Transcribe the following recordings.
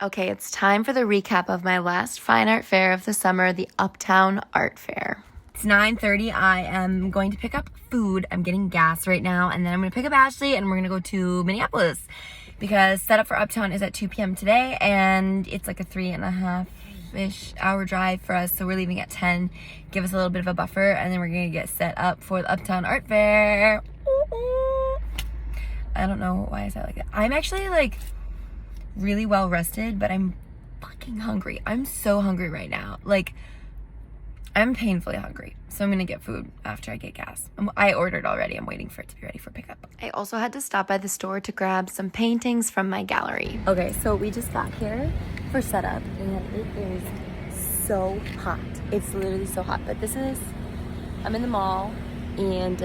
Okay, it's time for the recap of my last fine art fair of the summer, the Uptown Art Fair. It's 9:30. I am going to pick up food. I'm getting gas right now, and then I'm going to pick up Ashley, and we're going to go to Minneapolis because setup for Uptown is at 2 p.m. today, and it's like a 3.5-ish hour drive for us, so we're leaving at 10. Give us a little bit of a buffer, and then we're going to get set up for the Uptown Art Fair. Ooh. I don't know why I said it like that. I'm actually like really well rested, but I'm fucking hungry. I'm so hungry right now. Like, I'm painfully hungry. So I'm gonna get food after I get gas. I ordered already. I'm waiting for it to be ready for pickup. I also had to stop by the store to grab some paintings from my gallery. Okay, so we just got here for setup, and it is so hot. It's literally so hot. But I'm in the mall, and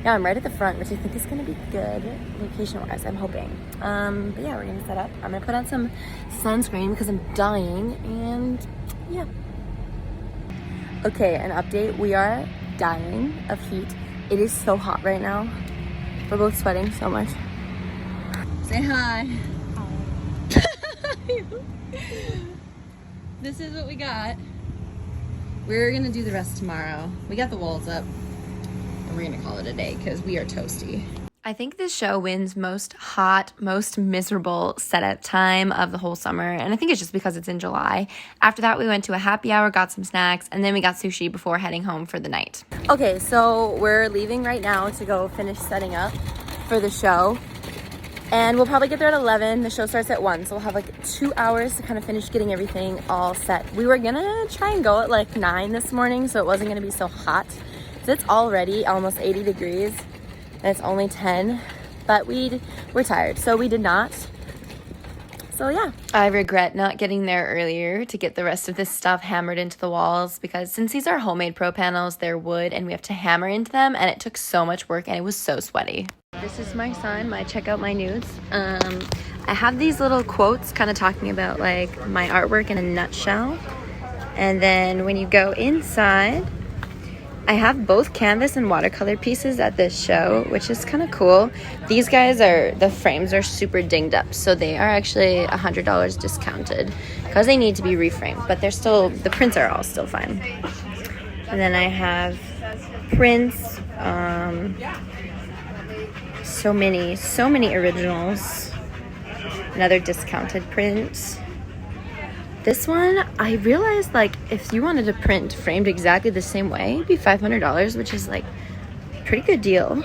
yeah, I'm right at the front, which I think is gonna be good location-wise, I'm hoping. But yeah, we're gonna set up. I'm gonna put on some sunscreen because I'm dying, and yeah. Okay, an update. We are dying of heat. It is so hot right now. We're both sweating so much. Say hi. Hi. This is what we got. We're gonna do the rest tomorrow. We got the walls up. And we're gonna call it a day because we are toasty. I think this show wins most hot, most miserable setup time of the whole summer, and I think it's just because it's in July. After that, we went to a happy hour, got some snacks, and then we got sushi before heading home for the night. Okay, so we're leaving right now to go finish setting up for the show, and we'll probably get there at 11. The show starts at 1, so we'll have like 2 hours to kind of finish getting everything all set. We were gonna try and go at like 9 this morning, so it wasn't gonna be so hot. So it's already almost 80 degrees, and it's only 10, but we're tired, so we did not. So yeah. I regret not getting there earlier to get the rest of this stuff hammered into the walls, because since these are homemade pro panels, they're wood, and we have to hammer into them, and it took so much work, and it was so sweaty. This is my sign, my check out my nudes. I have these little quotes kind of talking about like my artwork in a nutshell, and then when you go inside, I have both canvas and watercolor pieces at this show, which is kind of cool. These guys the frames are super dinged up, so they are actually $100 discounted because they need to be reframed, but the prints are all still fine. And then I have prints, so many originals, another discounted print. This one, I realized like if you wanted to print framed exactly the same way, it'd be $500, which is like a pretty good deal.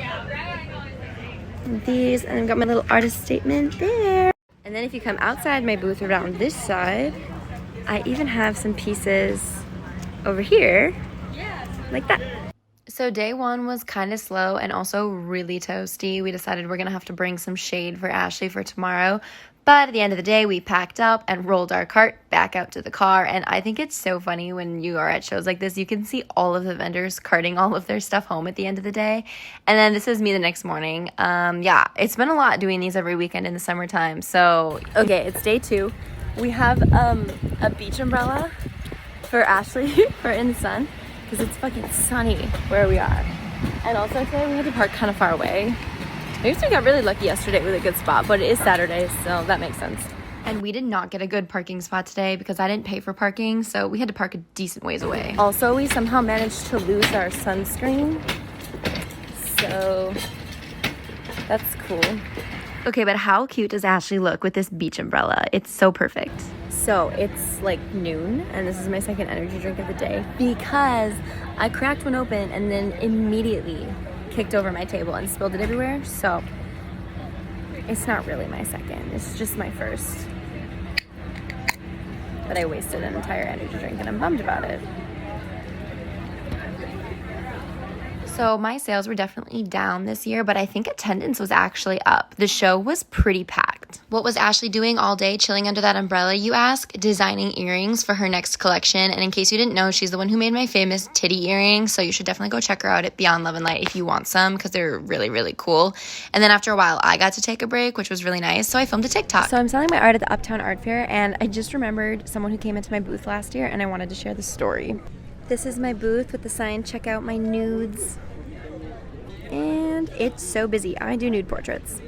And these, and I've got my little artist statement there. And then if you come outside my booth around this side, I even have some pieces over here, like that. So day one was kind of slow and also really toasty. We decided we're gonna have to bring some shade for Ashley for tomorrow. But at the end of the day, we packed up and rolled our cart back out to the car. And I think it's so funny when you are at shows like this, you can see all of the vendors carting all of their stuff home at the end of the day. And then this is me the next morning. Yeah, it's been a lot doing these every weekend in the summertime. So, okay, it's day 2. We have a beach umbrella for Ashley for in the sun because it's fucking sunny where we are. And also today we had to park kind of far away. I guess we got really lucky yesterday with a good spot, but it is Saturday, so that makes sense. And we did not get a good parking spot today because I didn't pay for parking, so we had to park a decent ways away. Also, we somehow managed to lose our sunscreen, so that's cool. Okay, but how cute does Ashley look with this beach umbrella? It's so perfect. So it's like noon, and this is my second energy drink of the day because I cracked one open and then immediately kicked over my table and spilled it everywhere. So it's not really my second, it's just my first. But I wasted an entire energy drink and I'm bummed about it. So my sales were definitely down this year, but I think attendance was actually up. The show was pretty packed. What was Ashley doing all day chilling under that umbrella, you ask? Designing earrings for her next collection. And in case you didn't know, she's the one who made my famous titty earrings. So you should definitely go check her out at Beyond Love and Light if you want some, because they're really, really cool. And then after a while, I got to take a break, which was really nice. So I filmed a TikTok. So I'm selling my art at the Uptown Art Fair, and I just remembered someone who came into my booth last year, and I wanted to share the story. This is my booth with the sign, check out my nudes. And it's so busy. I do nude portraits.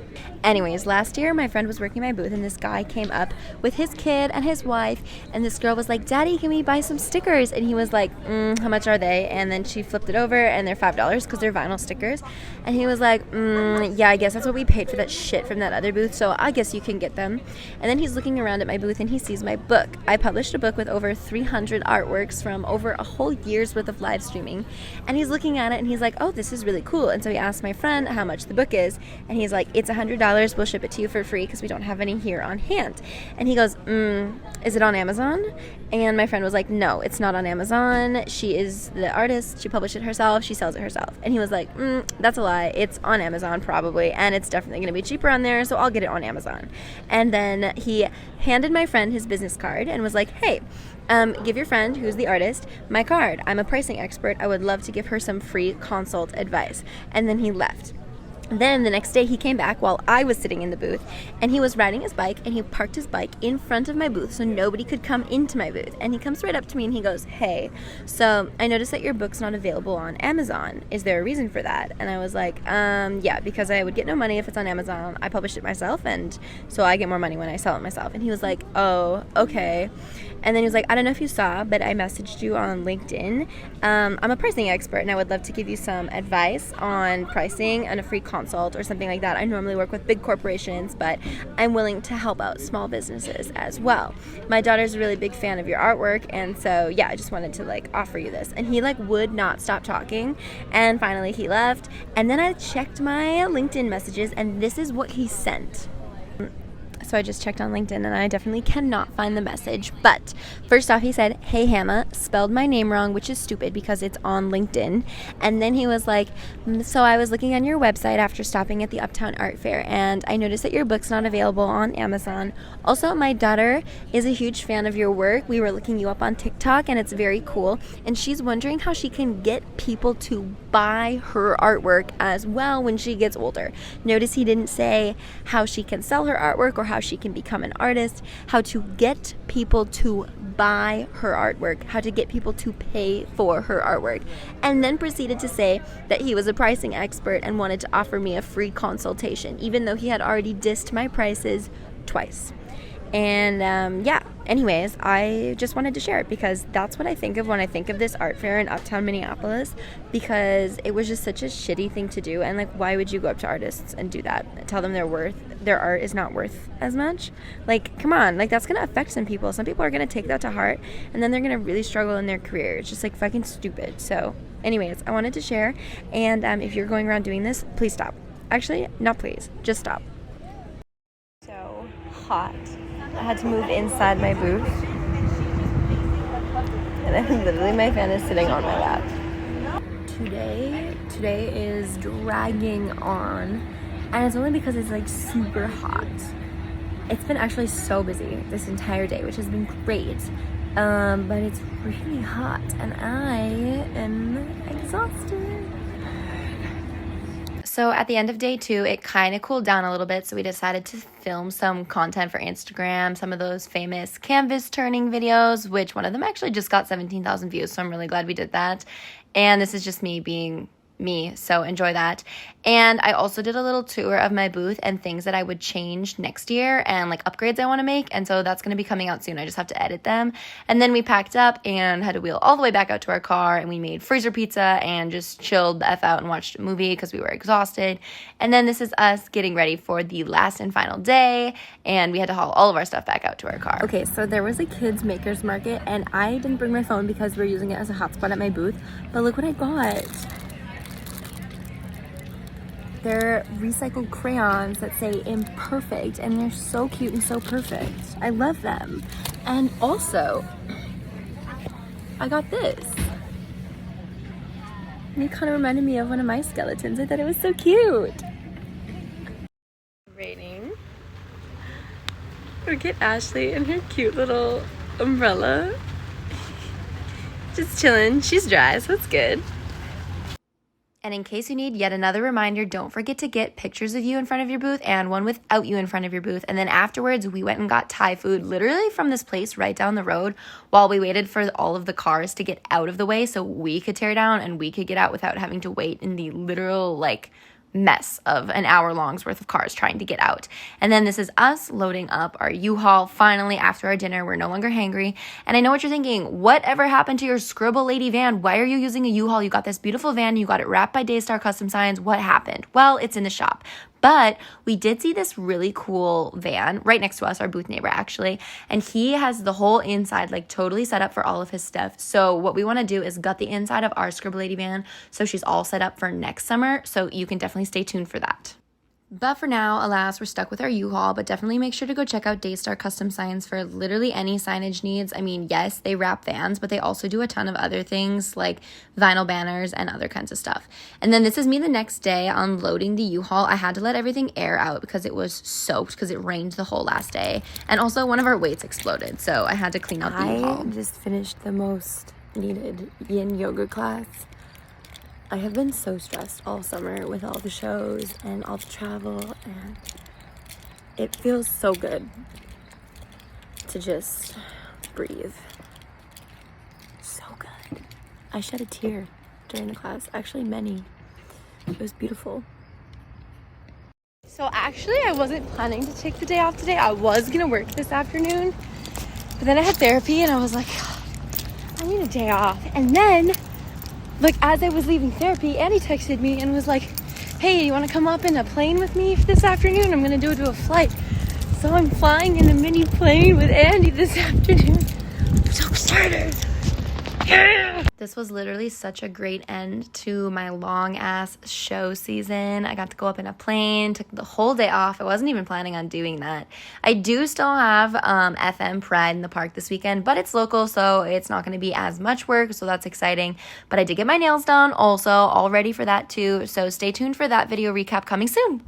Anyways, last year my friend was working my booth and this guy came up with his kid and his wife, and this girl was like, "Daddy, can we buy some stickers?" And he was like, "How much are they?" And then she flipped it over and they're $5 because they're vinyl stickers. And he was like, "Yeah, I guess that's what we paid for that shit from that other booth, so I guess you can get them." And then he's looking around at my booth and he sees my book. I published a book with over 300 artworks from over a whole year's worth of live streaming. And he's looking at it and he's like, "Oh, this is really cool." And so he asked my friend how much the book is, and he's like, "It's $100. We'll ship it to you for free because we don't have any here on hand." And he goes, "Is it on Amazon?" And my friend was like, "No, it's not on Amazon. She is the artist. She published it herself. She sells it herself." And he was like, "That's a lie. It's on Amazon probably, and it's definitely going to be cheaper on there, so I'll get it on Amazon." And then he handed my friend his business card and was like, "Hey, give your friend, who's the artist, my card. I'm a pricing expert. I would love to give her some free consult advice." And then he left. Then the next day he came back while I was sitting in the booth, and he was riding his bike, and he parked his bike in front of my booth so nobody could come into my booth. And he comes right up to me and he goes, "Hey, so I noticed that your book's not available on Amazon. Is there a reason for that?" And I was like, yeah, because I would get no money if it's on Amazon. I published it myself, and so I get more money when I sell it myself." And he was like, "Oh, okay." And then he was like, "I don't know if you saw, but I messaged you on LinkedIn. I'm a pricing expert, and I would love to give you some advice on pricing and a free consult or something like that. I normally work with big corporations, but I'm willing to help out small businesses as well. My daughter's a really big fan of your artwork, and so yeah, I just wanted to like offer you this." And he like would not stop talking, and finally he left. And then I checked my LinkedIn messages, and this is what he sent. So I just checked on LinkedIn and I definitely cannot find the message. But first off, he said, "Hey Hannah, spelled my name wrong," which is stupid because it's on LinkedIn. And then he was like, "So I was looking on your website after stopping at the Uptown Art Fair, and I noticed that your book's not available on Amazon. Also, my daughter is a huge fan of your work. We were looking you up on TikTok and it's very cool. And she's wondering how she can get people to buy her artwork as well when she gets older." Notice he didn't say how she can sell her artwork or how she can become an artist, how to get people to buy her artwork, how to get people to pay for her artwork, and then proceeded to say that he was a pricing expert and wanted to offer me a free consultation, even though he had already dissed my prices twice. And yeah, anyways, I just wanted to share it because that's what I think of when I think of this art fair in Uptown Minneapolis, because it was just such a shitty thing to do. And like, why would you go up to artists and do that, tell them their art is not worth as much? Like, come on, like that's gonna affect some people. Some people are gonna take that to heart, and then they're gonna really struggle in their career. It's just like fucking stupid. So anyways, I wanted to share, and if you're going around doing this, please stop. Actually, not please, just stop. So hot. I had to move inside my booth, and then literally my fan is sitting on my lap. Today is dragging on, and it's only because it's like super hot. It's been actually so busy this entire day, which has been great, but it's really hot and I am exhausted. So at the end of day 2, it kind of cooled down a little bit, so we decided to film some content for Instagram, some of those famous canvas turning videos, which one of them actually just got 17,000 views, so I'm really glad we did that. And this is just me being me, so enjoy that. And I also did a little tour of my booth and things that I would change next year and like upgrades I want to make, and so that's going to be coming out soon. I just have to edit them. And then we packed up and had to wheel all the way back out to our car, and we made freezer pizza and just chilled the F out and watched a movie because we were exhausted. And then this is us getting ready for the last and final day, and we had to haul all of our stuff back out to our car. Okay, so there was a kids makers market, and I didn't bring my phone because we're using it as a hotspot at my booth, but look what I got. They're recycled crayons that say imperfect, and they're so cute and so perfect. I love them. And also, I got this. And it kind of reminded me of one of my skeletons. I thought it was so cute. Raining. Look at Ashley and her cute little umbrella. Just chilling. She's dry, so it's good. And in case you need yet another reminder, don't forget to get pictures of you in front of your booth and one without you in front of your booth. And then afterwards, we went and got Thai food literally from this place right down the road while we waited for all of the cars to get out of the way so we could tear down and we could get out without having to wait in the literal, like, mess of an hour long's worth of cars trying to get out. And then this is us loading up our U-Haul finally after our dinner. We're no longer hangry. And I know what you're thinking. Whatever happened to your Scribble Lady van? Why are you using a U-Haul? You got this beautiful van. You got it wrapped by Daystar Custom Signs. What happened? Well, it's in the shop. But we did see this really cool van right next to us, our booth neighbor actually, and he has the whole inside like totally set up for all of his stuff. So what we want to do is gut the inside of our Scribble Lady van so she's all set up for next summer. So you can definitely stay tuned for that. But for now, alas, we're stuck with our U-Haul, but definitely make sure to go check out Daystar Custom Signs for literally any signage needs. I mean, yes, they wrap vans, but they also do a ton of other things like vinyl banners and other kinds of stuff. And then this is me the next day unloading the U-Haul. I had to let everything air out because it was soaked because it rained the whole last day. And also one of our weights exploded, so I had to clean out the U-Haul. I just finished the most needed yin yoga class. I have been so stressed all summer with all the shows and all the travel, and it feels so good to just breathe. So good. I shed a tear during the class, actually many. It was beautiful. So actually I wasn't planning to take the day off today. I was gonna work this afternoon, but then I had therapy and I was like, I need a day off. And then like as I was leaving therapy, Andy texted me and was like, hey, you want to come up in a plane with me this afternoon? I'm going to do a flight. So I'm flying in a mini plane with Andy this afternoon. I'm so excited. Yeah! This was literally such a great end to my long ass show season. I got to go up in a plane, took the whole day off. I wasn't even planning on doing that. I do still have FM Pride in the park this weekend, but it's local, so it's not going to be as much work, so that's exciting. But I did get my nails done also, all ready for that too. So stay tuned for that video recap coming soon.